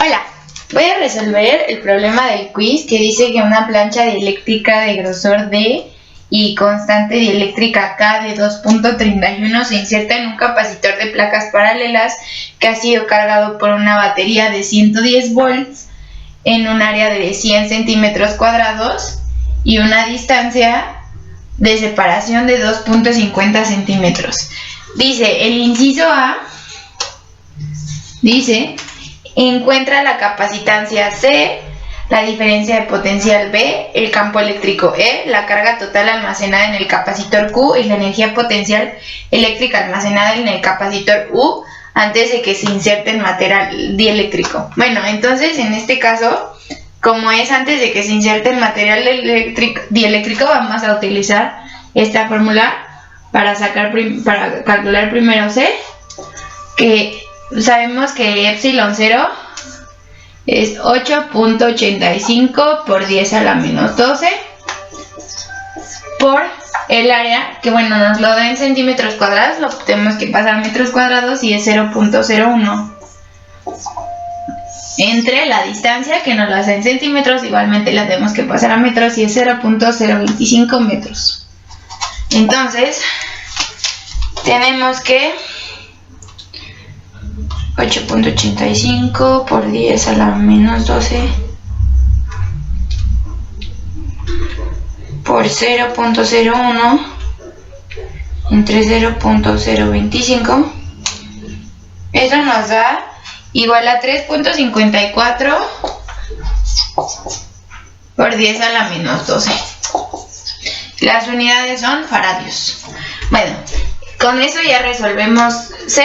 Hola, voy a resolver el problema del quiz que dice que una plancha dieléctrica de grosor D y constante dieléctrica K de 2.31 se inserta en un capacitor de placas paralelas que ha sido cargado por una batería de 110 volts en un área de 100 centímetros cuadrados y una distancia de separación de 2.50 centímetros. Dice, el inciso A dice: encuentra la capacitancia C, la diferencia de potencial B, el campo eléctrico E, la carga total almacenada en el capacitor Q y la energía potencial eléctrica almacenada en el capacitor U antes de que se inserte el material dieléctrico. Bueno, entonces en este caso, como es antes de que se inserte el material dieléctrico, vamos a utilizar esta fórmula para calcular primero C, que sabemos que epsilon 0 es 8.85 por 10 a la menos 12 por el área, que bueno, nos lo da en centímetros cuadrados, lo tenemos que pasar a metros cuadrados y es 0.01, entre la distancia, que nos la da en centímetros, igualmente la tenemos que pasar a metros y es 0.025 metros. Entonces tenemos que 8.85 por 10 a la menos 12 por 0.01 entre 0.025, eso nos da igual a 3.54 por 10 a la menos 12. Las unidades son faradios. Bueno, con eso ya resolvemos C.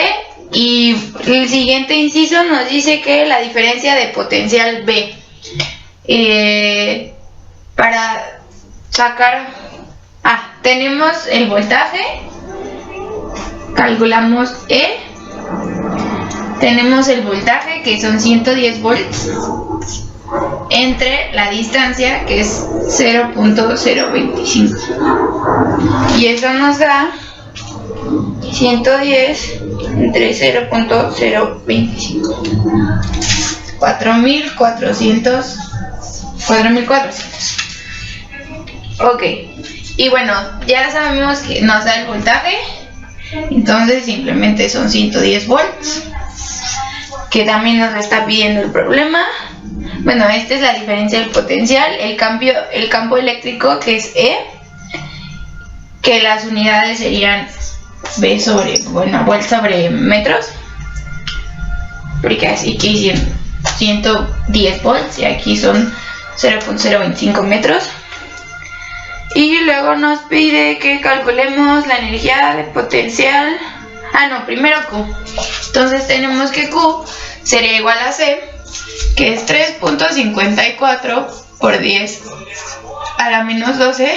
Y el siguiente inciso nos dice que la diferencia de potencial B, para sacar, tenemos el voltaje, calculamos E, tenemos el voltaje que son 110 volts, entre la distancia que es 0.025, y eso nos da 110 entre 0.025, 4.400. Ok, y bueno, ya sabemos que nos da el voltaje, entonces simplemente son 110 volts, que también nos está pidiendo el problema. Bueno, esta es la diferencia del potencial, el campo eléctrico, que es E, que las unidades serían volt sobre metros, porque así que hicieron 110 volts y aquí son 0.025 metros. Y luego nos pide que calculemos la energía de potencial, primero Q. Entonces tenemos que Q sería igual a C, que es 3.54 por 10 a la menos 12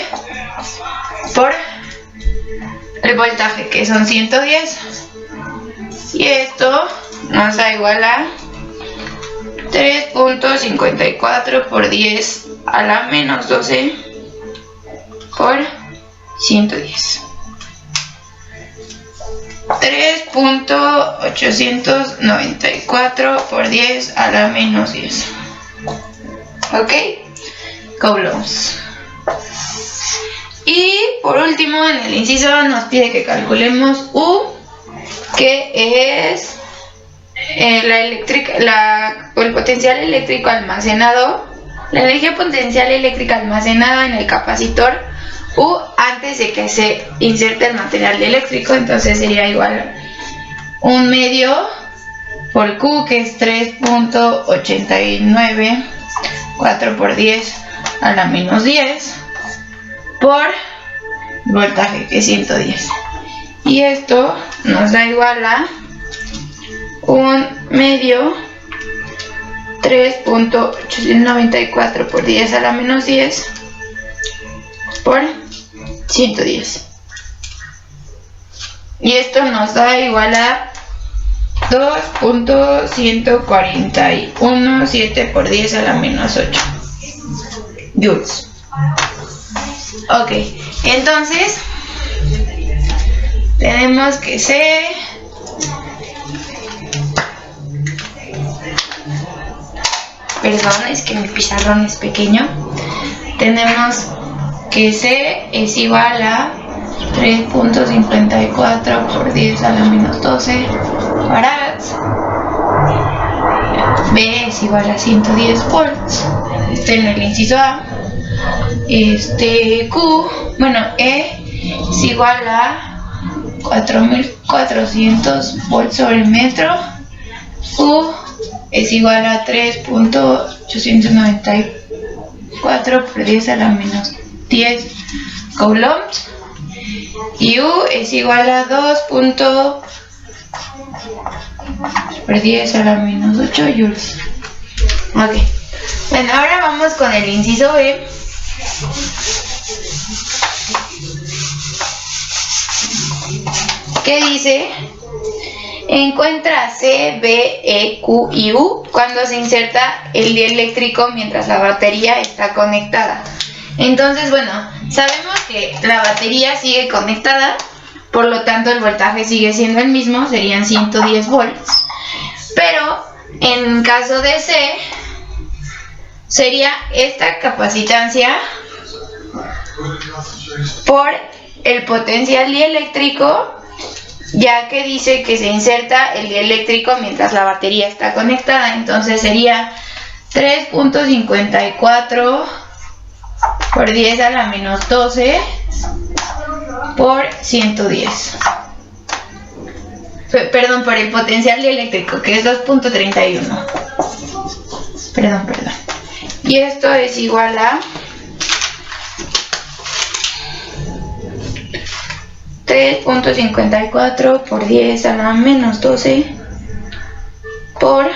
por el voltaje, que son 110, y esto nos da igual a 3.54 por 10 a la menos 12 por 110, 3.894 por 10 a la menos 10. Ok, columns. Y por último, en el inciso nos pide que calculemos U, que es el potencial eléctrico almacenado, la energía potencial eléctrica almacenada en el capacitor U antes de que se inserte el material eléctrico. Entonces sería igual a 1 medio por Q, que es 3.89, 4 por 10 a la menos 10, por voltaje, que es 110, y esto nos da igual a 1 medio 3.894 por 10 a la menos 10 por 110, y esto nos da igual a 2.1417 por 10 a la menos 8 joules. Ok, entonces tenemos que C perdón, es que mi pizarrón es pequeño. Tenemos que C es igual a 3.54 por 10 a la menos 12 farads. B es igual a 110 volts. En el inciso A. Q, bueno, E es igual a 4400 volts sobre metro. U es igual a 3.894 por 10 a la menos 10 coulombs. Y U es igual a 2. por 10 a la menos 8 joules. Ok. Bueno, ahora vamos con el inciso B. ¿Qué dice? Encuentra C, B, E, Q y U cuando se inserta el dieléctrico mientras la batería está conectada. Entonces, bueno, sabemos que la batería sigue conectada, por lo tanto el voltaje sigue siendo el mismo, serían 110 volts. Pero en caso de C, sería esta capacitancia por el potencial dieléctrico, ya que dice que se inserta el dieléctrico mientras la batería está conectada. Entonces sería 3.54 por 10 a la menos 12 por 110. Perdón, por el potencial dieléctrico, que es 2.31. Perdón. Y esto es igual a 3.54 por 10 a la menos 12 por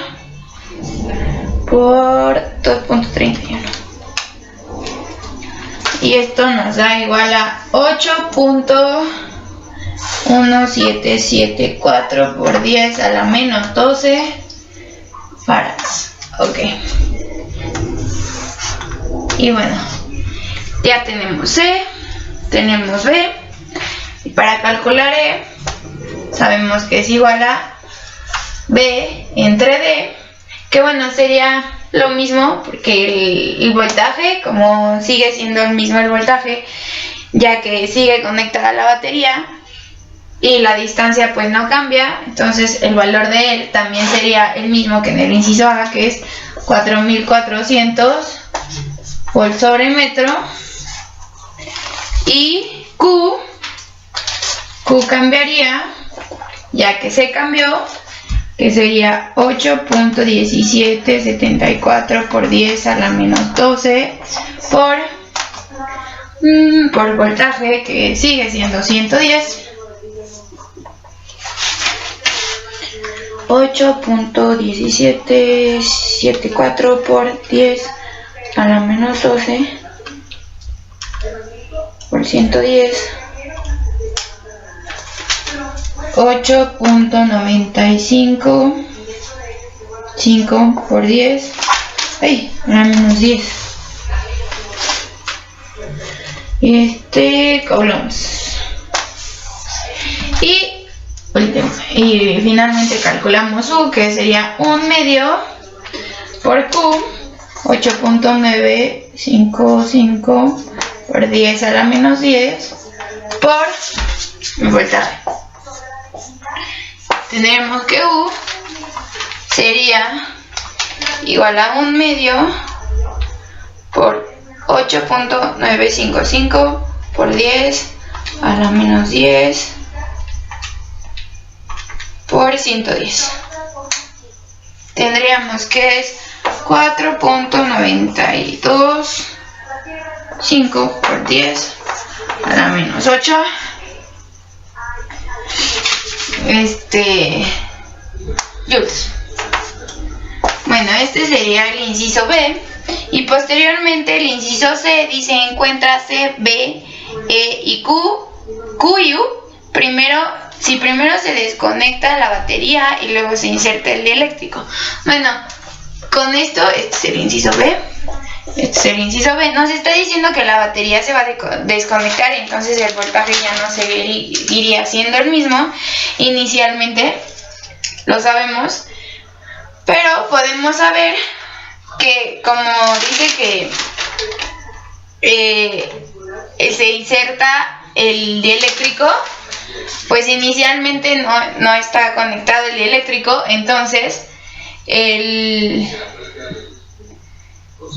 2.31. Y esto nos da igual a 8.1774 por 10 a la menos 12 farads. Ok. Y bueno, ya tenemos C, tenemos B. Y para calcular E, sabemos que es igual a B entre D, que bueno, sería lo mismo porque el voltaje, como sigue siendo el mismo el voltaje, ya que sigue conectada a la batería y la distancia pues no cambia, entonces el valor de él también sería el mismo que en el inciso A, que es 4400 volts sobre metro. Y Q cambiaría, ya que se cambió, que sería 8.1774 por 10 a la menos 12 por voltaje, que sigue siendo 110. 8.1774 por 10 a la menos 12 por 110. 8.95 por 10 a la menos 10 coulombs. Y finalmente calculamos U, que sería 1 medio por Q, 8.955 por 10 a la menos 10 por voltaje. Tendremos que U sería igual a 1 medio por 8.955 por 10 a la menos 10 por 110. Tendríamos que es 4.925 por 10 a la menos 8 joules. Bueno, este sería el inciso B. Y posteriormente el inciso C dice: encuentra C, B, E y Q y U. Si primero se desconecta la batería y luego se inserta el dieléctrico. Bueno, con esto, este es el inciso B. Nos está diciendo que la batería se va a desconectar, y entonces el voltaje ya no seguiría siendo el mismo. Inicialmente lo sabemos, pero podemos saber que como dice que se inserta el dieléctrico, pues inicialmente no está conectado el dieléctrico, entonces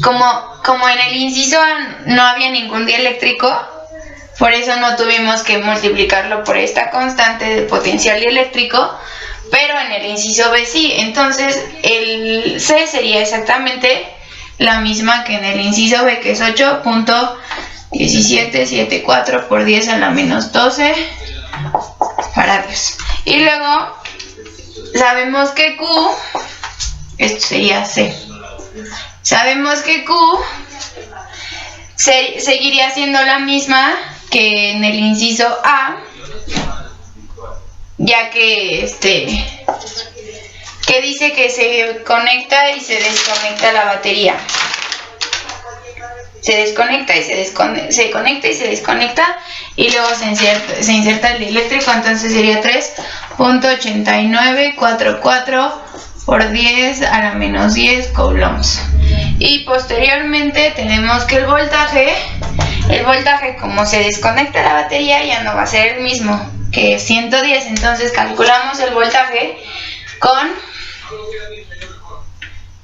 como en el inciso A no había ningún dieléctrico, por eso no tuvimos que multiplicarlo por esta constante de potencial dieléctrico, pero en el inciso B sí. Entonces el C sería exactamente la misma que en el inciso B, que es 8.1774 por 10 a la menos 12 faradios. Y luego sabemos que Q, esto sería C, sabemos que Q seguiría siendo la misma que en el inciso A, ya que que dice que se conecta y se desconecta la batería. Se desconecta y se conecta y se desconecta, y luego se inserta el eléctrico, entonces sería 3.8944 por 10 a la menos 10 coulombs. Y posteriormente tenemos que el voltaje como se desconecta la batería ya no va a ser el mismo que 110, entonces calculamos el voltaje con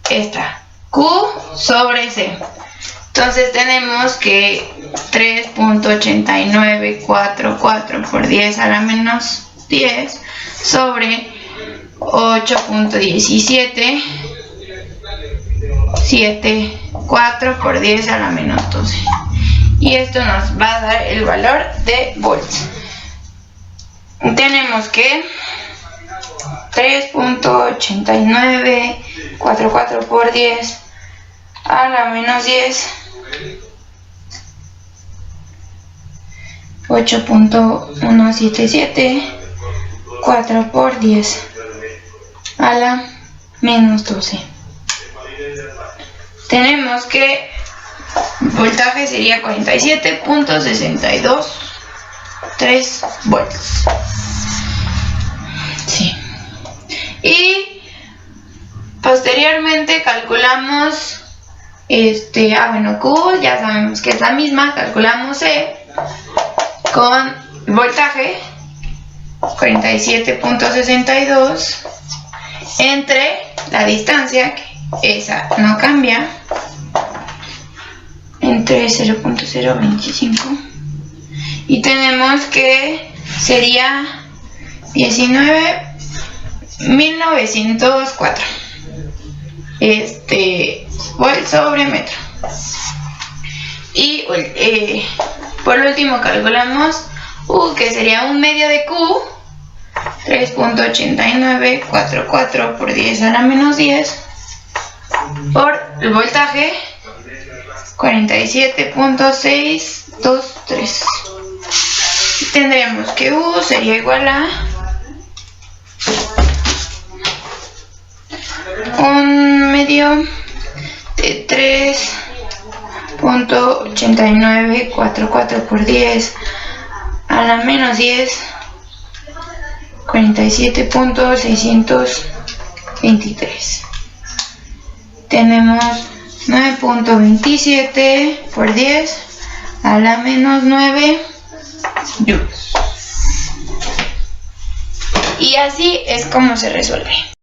esta Q sobre C. Entonces tenemos que 3.8944 por 10 a la menos 10 sobre 8.1774 por 10 a la menos 12. Y esto nos va a dar el valor de volts. Tenemos que 3.8944 por 10 a la menos 10, 8.1774 por 10 a la menos 12. Tenemos que voltaje sería 47.623 volts. Sí. Y posteriormente calculamos Q, ya sabemos que es la misma, calculamos C con voltaje 47.62 entre la distancia, que esa no cambia, entre 0.025, y tenemos que sería 19.904 volt sobre metro. Y por último calculamos U, que sería un medio de Q, 3.8944 por 10 a la menos 10 por el voltaje 47.623. Tendremos que U sería igual a un medio de 3.8944 por 10 a la menos 10, 47.623. Tenemos 9.27 por 10 a la menos 9 joules. Y así es como se resuelve.